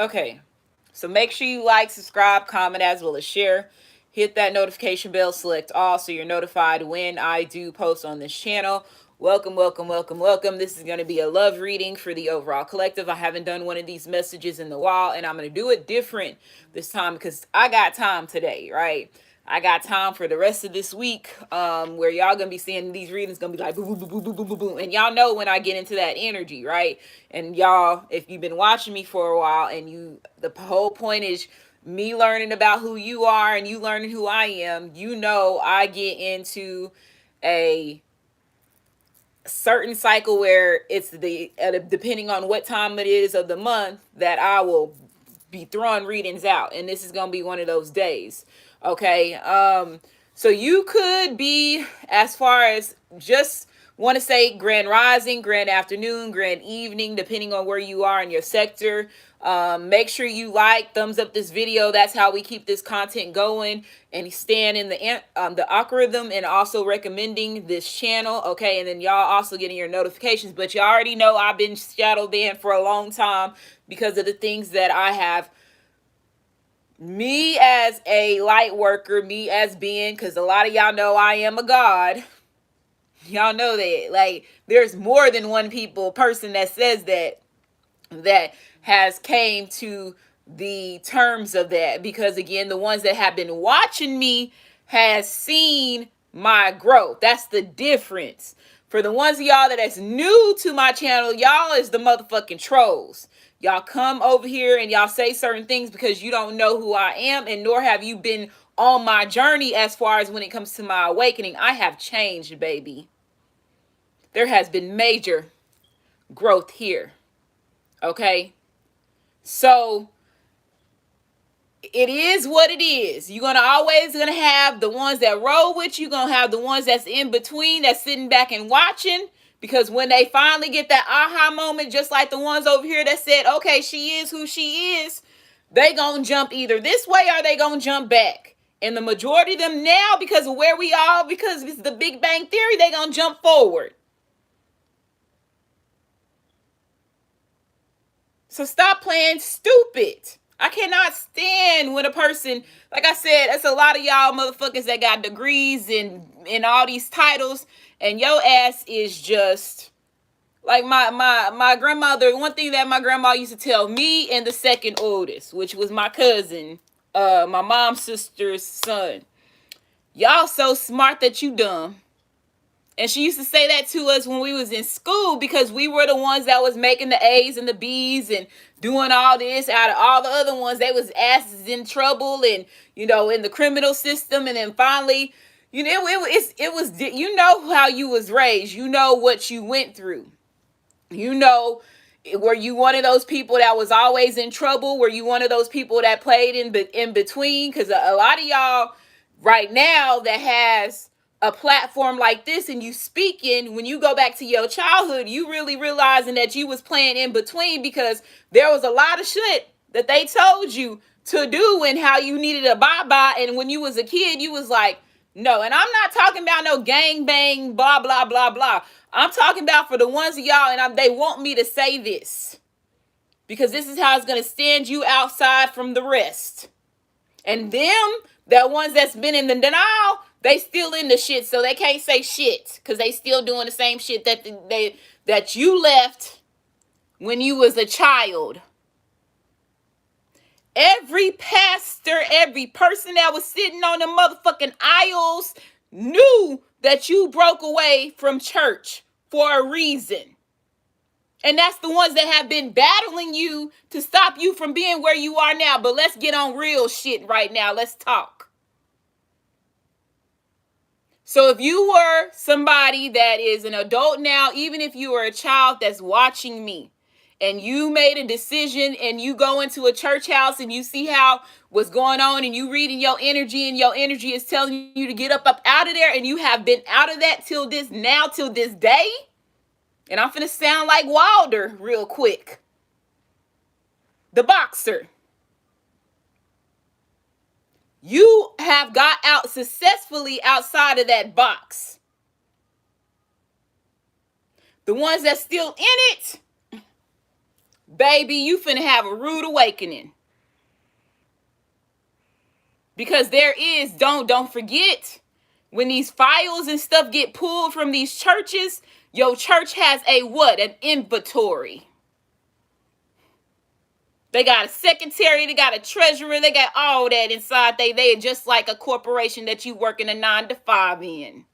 Okay, so make sure you like, subscribe, comment, as well as share. Hit that notification bell, select all, so you're notified when I do post on this channel. Welcome, welcome, welcome, welcome. This is going to be a love reading for the overall collective. I haven't done one of these messages in a while, and I'm going to do it different this time because I got time today, right? I got time for the rest of this week, where y'all gonna be seeing these readings gonna be like boom, boom, boom, boom, boom, boom, boom, and y'all know when I get into that energy, right? And y'all, if you've been watching me for a while, and the whole point is me learning about who you are and you learning who I am, you know I get into a certain cycle where it's depending on what time it is of the month that I will be throwing readings out, and this is gonna be one of those days. Okay, so you could be, as far as, just want to say grand rising, grand afternoon, grand evening, depending on where you are in your sector. Make sure you like, thumbs up this video. That's how we keep this content going and staying in the algorithm, and also recommending this channel. Okay, and then y'all also getting your notifications. But you already know I've been shadow banned for a long time because of the things that I have. Me as a light worker, me as being, because a lot of y'all know I am a god. Y'all know that, like, there's more than one person that says that has came to the terms of that, because again, the ones that have been watching me has seen my growth. That's the difference. For the ones of y'all that's new to my channel, y'all is the motherfucking trolls. Y'all come over here and y'all say certain things because you don't know who I am, and nor have you been on my journey as far as when it comes to my awakening. I have changed, baby. There has been major growth here. Okay? So it is what it is. You're always gonna have the ones that roll with you. You're gonna have the ones that's in between, that's sitting back and watching. Because when they finally get that aha moment, just like the ones over here that said, okay, she is who she is, they gonna jump either this way or they gonna jump back. And the majority of them now, because of where we are, because it's the Big Bang Theory, they gonna jump forward. So stop playing stupid. I cannot stand when a person, like I said, that's a lot of y'all motherfuckers that got degrees and all these titles, and your ass is just like my grandmother. One thing that my grandma used to tell me and the second oldest, which was my cousin, my mom's sister's son, y'all so smart that you dumb. And she used to say that to us when we was in school, because we were the ones that was making the A's and the B's and doing all this. Out of all the other ones, they was asses in trouble and, you know, in the criminal system. And then finally, you know, it was, you know how you was raised. You know what you went through. You know, were you one of those people that was always in trouble? Were you one of those people that played in between? Because a lot of y'all right now that has a platform like this and you speaking, when you go back to your childhood, you really realizing that you was playing in between, because there was a lot of shit that they told you to do and how you needed to abide by. And when you was a kid, you was like, no. And I'm not talking about no gang bang, blah, blah, blah, blah. I'm talking about for the ones of y'all, and they want me to say this, because this is how it's going to stand you outside from the rest. And them, the ones that's been in the denial, they still in the shit, so they can't say shit, because they still doing the same shit that you left when you was a child. Every pastor, every person that was sitting on the motherfucking aisles knew that you broke away from church for a reason. And that's the ones that have been battling you to stop you from being where you are now. But let's get on real shit right now. Let's talk. So if you were somebody that is an adult now, even if you were a child that's watching me, and you made a decision and you go into a church house and you see how what's going on and you reading your energy and your energy is telling you to get up out of there, and you have been out of that till this day. And I'm finna sound like Wilder real quick. The boxer. You have got out successfully outside of that box. The ones that's still in it, baby, you finna have a rude awakening. Because there is, don't forget, when these files and stuff get pulled from these churches, your church has a what? An inventory. They got a secretary, they got a treasurer, they got all that inside. They are just like a corporation that you working a 9 to 5 in.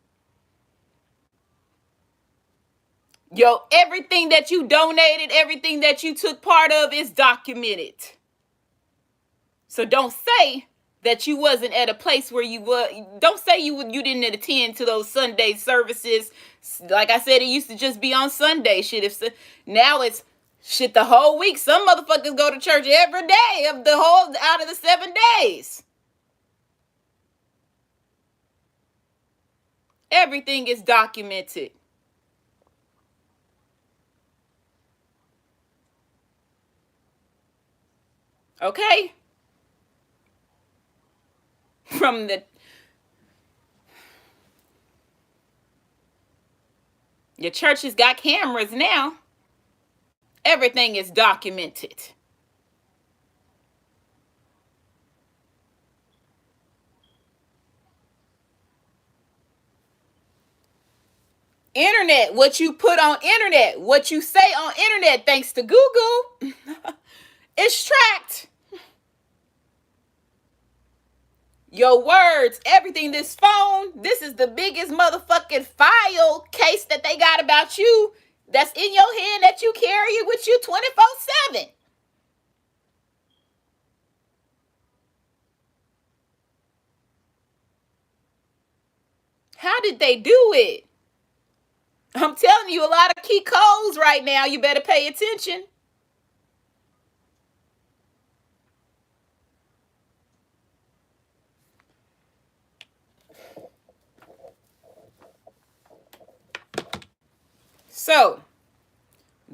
Yo, everything that you donated, everything that you took part of is documented. So don't say that you wasn't at a place where you were. Don't say you didn't attend to those Sunday services. Like I said, it used to just be on Sunday shit. Now it's shit the whole week. Some motherfuckers go to church every day of the whole out of the 7 days. Everything is documented. Okay? From the your churches got cameras now. Everything is documented. Internet, what you put on internet, what you say on internet, thanks to Google, it's tracked. Your words, everything, this phone, this is the biggest motherfucking file case that they got about you that's in your hand that you carry it with you 24/7. How did they do it? I'm telling you, a lot of key codes right now. You better pay attention. So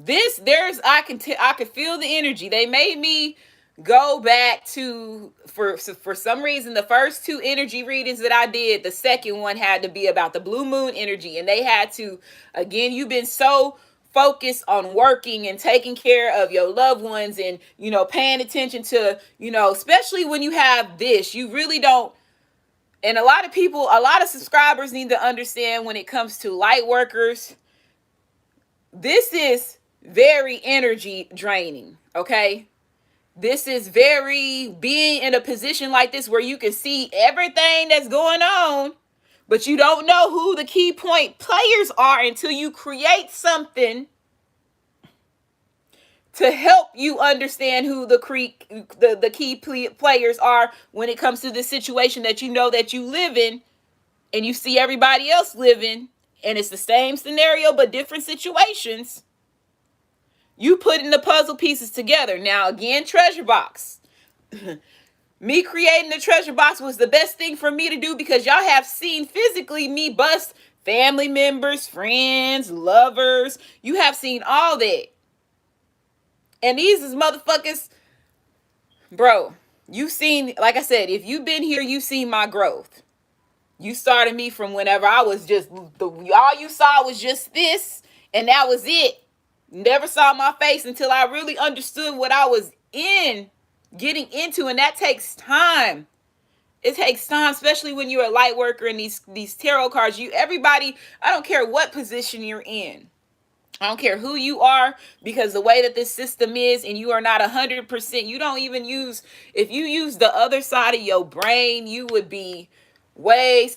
I could feel the energy. They made me go back to, for some reason, the first 2 energy readings that I did, the second one had to be about the blue moon energy. And they had to, again, you've been so focused on working and taking care of your loved ones and, paying attention to, especially when you have this, you really don't. And a lot of subscribers need to understand when it comes to light workers, this is very energy draining, okay? This is very, being in a position like this where you can see everything that's going on, but you don't know who the key point players are until you create something to help you understand who the key players are when it comes to the situation that you know that you live in and you see everybody else living, and it's the same scenario but different situations. You putting the puzzle pieces together. Now, again, treasure box. Me creating the treasure box was the best thing for me to do because y'all have seen physically me bust family members, friends, lovers. You have seen all that. And these is motherfuckers, bro, you've seen, like I said, if you've been here, you've seen my growth. You started me from whenever I was just, all you saw was just this, and that was it. Never saw my face until I really understood what I was getting into, and that takes time. It takes time, especially when you're a light worker and these tarot cards. Everybody, I don't care what position you're in. I don't care who you are, because the way that this system is, and you are not 100%, you don't even use, if you use the other side of your brain, you would be way